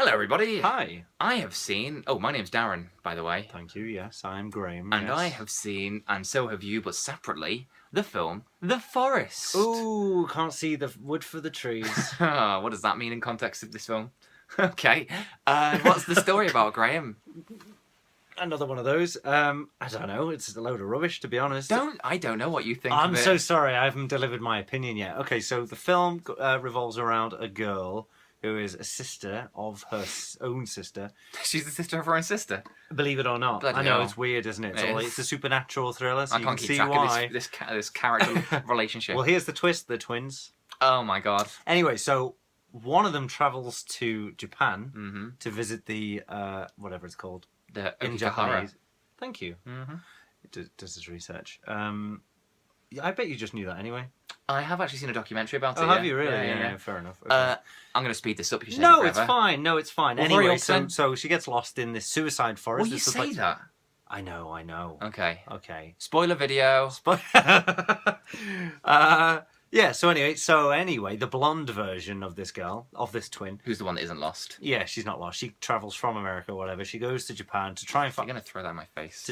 Hello, everybody. Hi. I have seen... Oh, my name's Darren, by the way. Thank you, yes, I'm Graham. And yes. I have seen, and so have you, but separately, the film The Forest. Ooh, can't see the wood for the trees. What does that mean in context of this film? Okay. What's the story about, Graham? Another one of those. I don't know, it's a load of rubbish, to be honest. I don't know what you think I'm of it. so sorry, I haven't delivered my opinion yet. Okay, so the film revolves around a girl who is a sister of her own sister. She's the sister of her own sister. Believe it or not. Bloody I know, hell. it's weird, isn't it? It is. It's a supernatural thriller, so I you can't can keep see track why. of this character relationship. Well, here's the twist, they're twins. Oh, my God. Anyway, so one of them travels to Japan to visit the, whatever it's called. The In Okigahara. Japanese. Thank you. Mm-hmm. It does his research. I bet you just knew that anyway. I have actually seen a documentary about it. Oh, have you really? Yeah. Fair enough. Okay. I'm going to speed this up because no, it's fine. No, it's fine. Well, hurry anyway, up, then. so she gets lost in this suicide forest. Well, you This was say like- that. I know. Okay. Okay. Spoiler video. Yeah. So anyway, the blonde version of this girl, of this twin. Who's the one that isn't lost? Yeah, she's not lost. She travels from America or whatever. She goes to Japan to try and You're find. going to throw that in my face.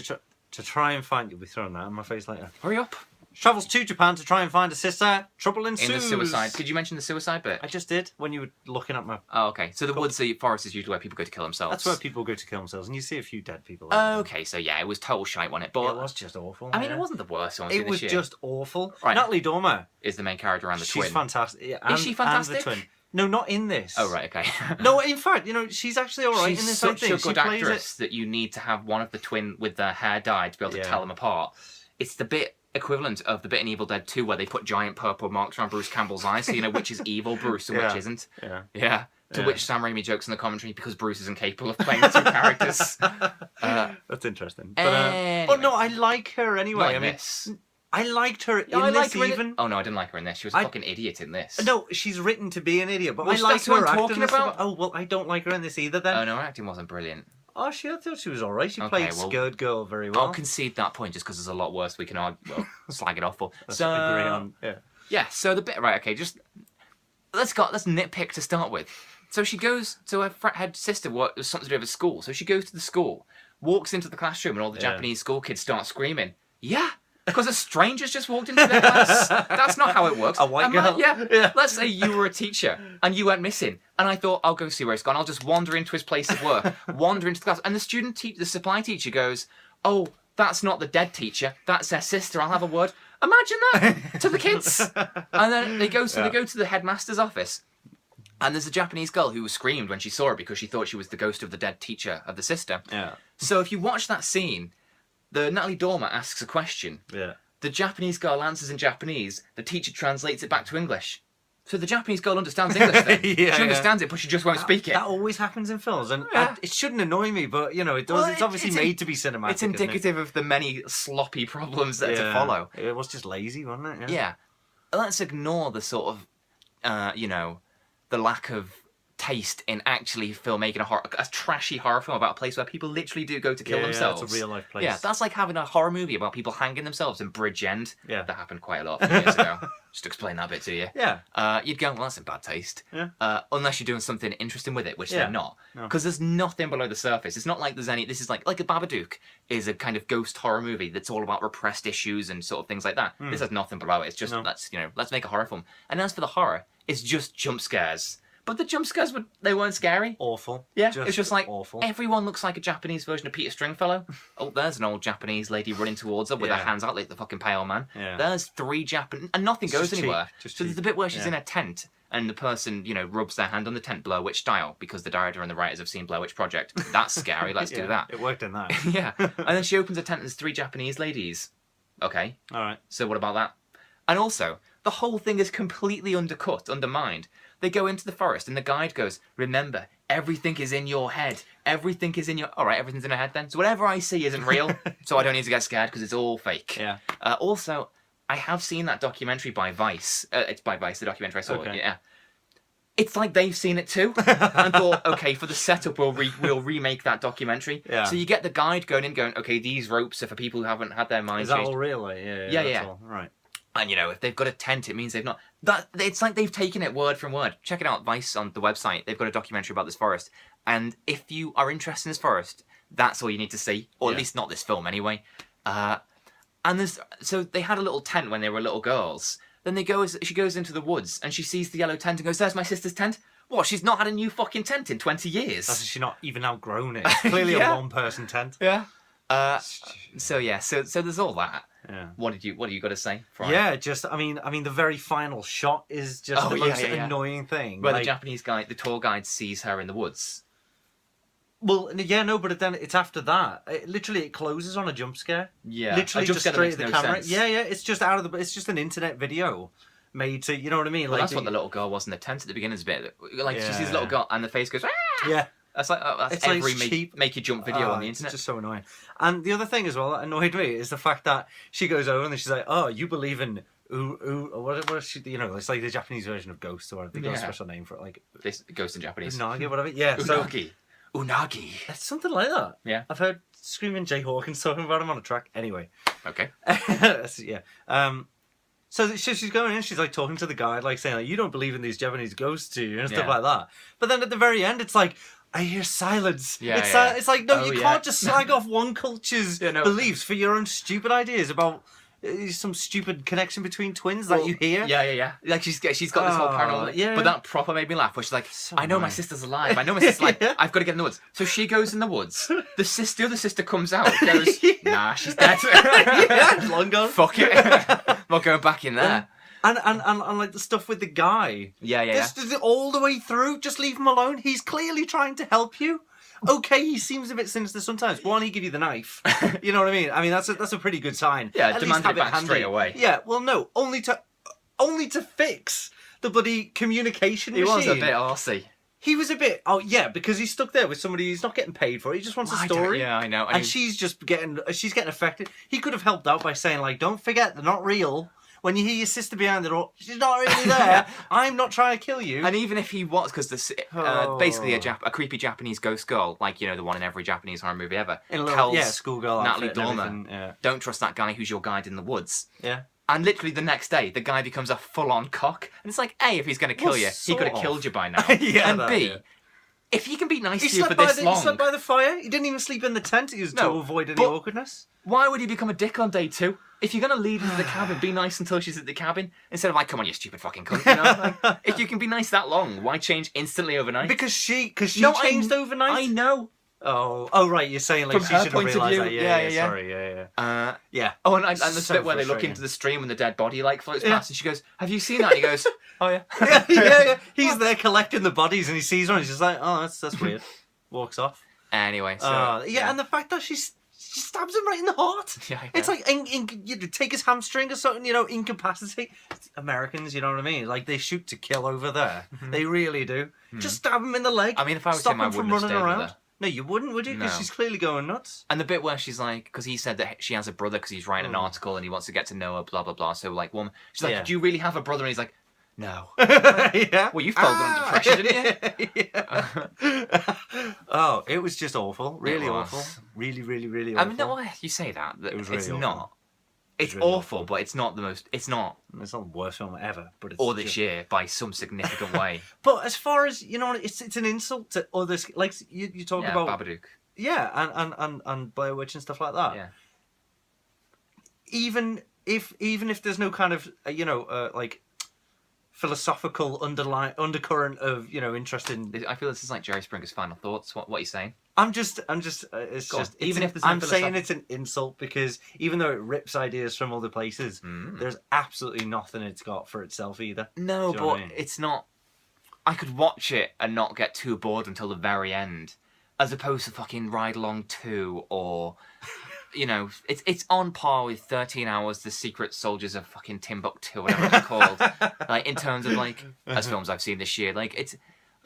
To try and find. You'll be throwing that in my face later. Hurry up. Travels to Japan to try and find a sister. Trouble In ensues. the suicide. Did you mention the suicide bit? I just did when you were looking at my. Oh, okay. So the woods, the forest is usually where people go to kill themselves. That's where people go to kill themselves, and you see a few dead people. Okay, so yeah, it was total shite, wasn't it? But It was just awful. I mean, yeah. it wasn't the worst one I've seen It was this year. just awful. Right. Natalie Dormer. Is the main character around the She's twin? fantastic. Yeah, Is she fantastic? And the twin. No, not in this. Oh, right, okay. No, in fact, she's actually all right She's in this. such I think a good she plays actress that you need to have one of the twin with their hair dyed to be able to Yeah. tell them apart. It's the bit equivalent of the bit in Evil Dead 2 where they put giant purple marks around Bruce Campbell's eyes, so you know which is evil Bruce and which isn't. Yeah. Yeah. To Yeah. which Sam Raimi jokes in the commentary because Bruce is incapable of playing the two characters. That's interesting. Anyway. But no, I like her anyway. Not in I mean, this. I liked her in I this liked her in even. it. Oh no, I didn't like her in this. She was a fucking idiot in this. No, she's written to be an idiot, but Well, I like that's what her I'm acting talking and stuff. about. Oh well, I don't like her in this either. Then. Oh no, her acting wasn't brilliant. Oh, I thought she was alright. She Okay, played well, Scared Girl very well. I'll concede that point just because there's a lot worse we can argue, slag it off for. Let's agree on. Yeah. Yeah, so the bit, right, okay, just, let's nitpick to start with. So she goes to her head sister, what was something to do with school. So she goes to the school, walks into the classroom, and all the Japanese school kids start screaming, yeah, because a stranger's just walked into their class. That's not how it works. A white girl? Yeah. Let's say you were a teacher and you went missing, and I thought, I'll go see where it's gone. I'll just wander into his place of work, wander into the class, and the supply teacher goes, oh, that's not the dead teacher, that's their sister, I'll have a word. Imagine that to the kids. And then they go to the headmaster's office. And there's a Japanese girl who screamed when she saw her because she thought she was the ghost of the dead teacher of the sister. Yeah. So if you watch that scene, the Natalie Dormer asks a question. Yeah. The Japanese girl answers in Japanese. The teacher translates it back to English. So the Japanese girl understands English then. Yeah, She understands it, but she just won't speak it. That always happens in films, and Yeah. it shouldn't annoy me, but it does. Well, it's obviously made to be cinematic. It's indicative of the many sloppy problems that are to follow. It was just lazy, wasn't it? Yeah. Let's ignore the sort of, the lack of taste in actually filmmaking a trashy horror film about a place where people literally do go to kill themselves. It's a real life place. Yeah, that's like having a horror movie about people hanging themselves in Bridgend. Yeah. That happened quite a lot of years ago. Just to explain that bit to you. Yeah. You'd go, well, that's in bad taste. Yeah. Unless you're doing something interesting with it, which Yeah. they're not. No. Because there's nothing below the surface. It's not like there's any... This is like a Babadook is a kind of ghost horror movie that's all about repressed issues and sort of things like that. This has nothing below it. It's just, No. let's make a horror film. And as for the horror, it's just jump scares. But the jump scares, they weren't scary. Awful. Yeah, it's just like, awful. everyone looks like a Japanese version of Peter Stringfellow. Oh, there's an old Japanese lady running towards her with her Yeah. hands out like the fucking pale man. Yeah. There's three Japanese... And nothing It's goes just anywhere. cheap, just So there's cheap. the bit where she's Yeah. in a tent and the person, rubs their hand on the tent, Blair Witch style, because the director and the writers have seen Blair Witch Project. That's scary, let's do that. It worked in that. Yeah. And then she opens a tent and there's three Japanese ladies. Okay, All right. so what about that? And also, the whole thing is completely undermined. They go into the forest and the guide goes, remember, everything is in your head. Everything is in your... All right, everything's in her head then. So whatever I see isn't real, so I don't need to get scared because it's all fake. Yeah. Also, I have seen that documentary by Vice. It's by Vice, the documentary I saw. Okay. Yeah. It's like they've seen it too and thought, okay, for the setup, we'll remake that documentary. Yeah. So you get the guide going, okay, these ropes are for people who haven't had their minds Is that changed. all real? Like, Yeah, that's yeah. all. Right. And, you know, if they've got a tent, it means they've not... It's like they've taken it word from word. Check it out, Vice, on the website. They've got a documentary about this forest. And if you are interested in this forest, that's all you need to see. Or at least not this film, anyway. So they had a little tent when they were little girls. Then she goes into the woods, and she sees the yellow tent and goes, there's my sister's tent. What, she's not had a new fucking tent in 20 years? That's she's not even outgrown it. It's clearly a one-person tent. Yeah. So there's all that. Yeah. What do you got to say? Brian? Yeah, just I mean, the very final shot is just the most annoying thing. Where the Japanese guy, the tour guide, sees her in the woods. Well, yeah, no, but then it's after that. It closes on a jump scare. Yeah, literally just straight at the camera. Sense. Yeah, it's just it's just an internet video made to, you know what I mean? Well, that's what the little girl was in the tent at the beginning. Bit like she sees the little girl and the face goes. Ah! Yeah. That's like that's every make you jump video on the internet. It's just so annoying. And the other thing as well that annoyed me is the fact that she goes over and she's like, "Oh, you believe in what is she? You know, it's like the Japanese version of Ghost, or they've got a special name for it, like this Ghost in Japanese. Unagi, whatever. Yeah, Unagi. It's something like that. Yeah, I've heard Screaming Jay Hawkins talking about him on a track. Anyway, okay. Yeah. So she's going in, she's like talking to the guy, like saying, like, you don't believe in these Japanese ghosts, do you? And stuff like that. But then at the very end, it's like, I hear silence. It's like, no, you can't just slag off one culture's beliefs for your own stupid ideas about some stupid connection between twins that you hear. Yeah. Like she's got this whole paranormal. Yeah. But that proper made me laugh. Where she's like, I know my sister's alive. I've got to get in the woods. So she goes in the woods. The other sister comes out. Goes, nah, she's dead. Long gone. Fuck it. Not going back in there. And like the stuff with the guy. Yeah. Just all the way through. Just leave him alone. He's clearly trying to help you. Okay, he seems a bit sinister sometimes. Why don't he give you the knife? You know what I mean? I mean that's a pretty good sign. Yeah, demand it back straight away. Yeah, well no, only to fix the bloody communication machine. He was a bit arsey. He was a bit, because he's stuck there with somebody who's not getting paid for it. He just wants a story. Yeah, I know. And she's getting affected. He could have helped out by saying, like, don't forget, they're not real. When you hear your sister behind the door, she's not really there. I'm not trying to kill you. And even if he was, because basically a creepy Japanese ghost girl, like, you know, the one in every Japanese horror movie ever, tells schoolgirl Natalie Dormer, don't trust that guy who's your guide in the woods. Yeah. And literally the next day, the guy becomes a full-on cock. And it's like, A, if he's going to kill you, he could have killed you by now. And B, if he can be nice to you for this long... He slept by the fire. He didn't even sleep in the tent. He was to avoid any awkwardness. Why would he become a dick on day 2? If you're going to lead into the cabin, be nice until she's at the cabin. Instead of like, come on, you stupid fucking cunt. You know? Like, if you can be nice that long, why change instantly overnight? Because she changed overnight? I know. Oh, right. You're saying like from she should have realised that. Yeah. Sorry. Yeah. Oh, and the bit where they look into the stream and the dead body like floats past, and she goes, "Have you seen that?" And he goes, "Oh yeah." yeah. He's there collecting the bodies, and he sees one. And he's just like, "Oh, that's weird." Walks off. Anyway, so and the fact that she stabs him right in the heart. Yeah, it's like you take his hamstring or something, you know, incapacitate. Americans, you know what I mean? Like they shoot to kill over there. They really do. Just stab him in the leg. I mean, if I was him, I wouldn't have stayed with her. No, you wouldn't, would you? Because she's clearly going nuts. And the bit where she's like, because he said that she has a brother because he's writing an article and he wants to get to know her, blah, blah, blah. So, like, she's like, do you really have a brother? And he's like, no. Yeah. Well, you fell under pressure, didn't you? Oh, it was just awful. Really awful. Really, really, really awful. I mean, no, you say that. It was really awful. Not. It's really awful, but it's not the most... It's not the worst film ever. But it's or this year, by some significant way. But as far as, you know, it's an insult to others. Like, you talk about... Babadook. Yeah, and Blair Witch and stuff like that. Yeah. Even if there's no kind of, like... philosophical undercurrent of, you know, interest in... I feel this is like Jerry Springer's final thoughts. What are you saying? I'm just even if I'm saying it's an insult because even though it rips ideas from other places, there's absolutely nothing it's got for itself either. No, but it's not... I could watch it and not get too bored until the very end, as opposed to fucking Ride Along 2 or... You know, it's on par with 13 Hours, The Secret Soldiers of fucking Timbuktu, whatever it's called. Like, in terms of, like, as films I've seen this year. Like,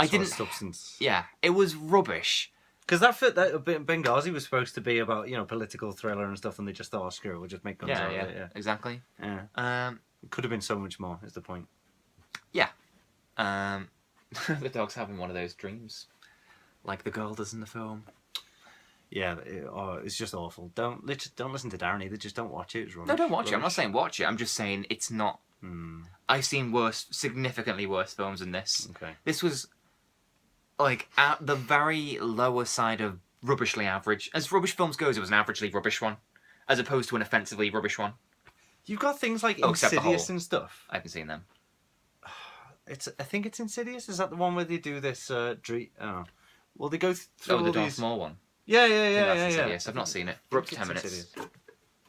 substance. Yeah, it was rubbish. Because that Benghazi was supposed to be about, you know, political thriller and stuff, and they just thought, screw it, we'll just make guns out of it. Yeah, exactly. Yeah. It could have been so much more, is the point. Yeah. The dog's having one of those dreams. Like the girl does in the film. Yeah, it's just awful. Don't listen to Darren either. Just don't watch it. It's rubbish. No, don't watch it. I'm not Rubbish. saying watch it. I'm just saying it's not. I've seen worse, significantly worse films than this. Okay. This was like at the very lower side of rubbishly average. As rubbish films goes, it was an averagely rubbish one, as opposed to an offensively rubbish one. You've got things like except The Insidious Hole. and stuff. I haven't seen them. I think it's Insidious. Is that the one where they do this dream? Oh, well, they go through all The Darth these. Maul one. Yeah, That's Insidious. I've not seen it. We're up to 10 minutes. Insidious.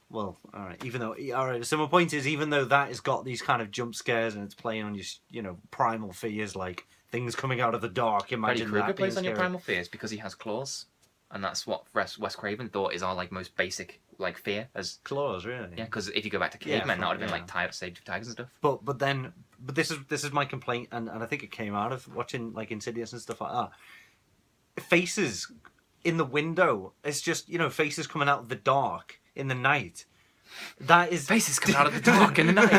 Well, all right. All right. So my point is, even though that has got these kind of jump scares and it's playing on your, primal fears, like things coming out of the dark. Freddy Imagine Krueger that being plays on your scary. primal fears because he has claws, and that's what Wes Craven thought is our like most basic like fear. As Claws, really. yeah, because if you go back to Yeah, cavemen, that would have been yeah. like saved tigers and stuff. But this is my complaint, and I think it came out of watching like Insidious and stuff like that. Faces in the window. It's just faces coming out of the dark in the night. That is Faces coming out of the dark in the night.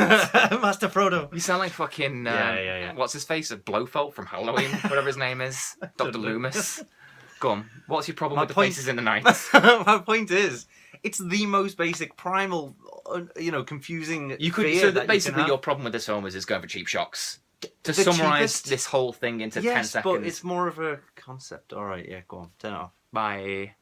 Master Frodo. You sound like fucking Yeah. what's his face? A Blofeld from Halloween, whatever his name is. Dr. Loomis. Go on. What's your problem with the faces in the night? My point is, it's the most basic primal, confusing. You could fear so that you basically can your have. problem with this film is going for cheap shocks. To The summarise cheapest- this whole thing into 10 Yes, seconds. but it's more of a concept. All right, yeah, go on, turn it off. Bye.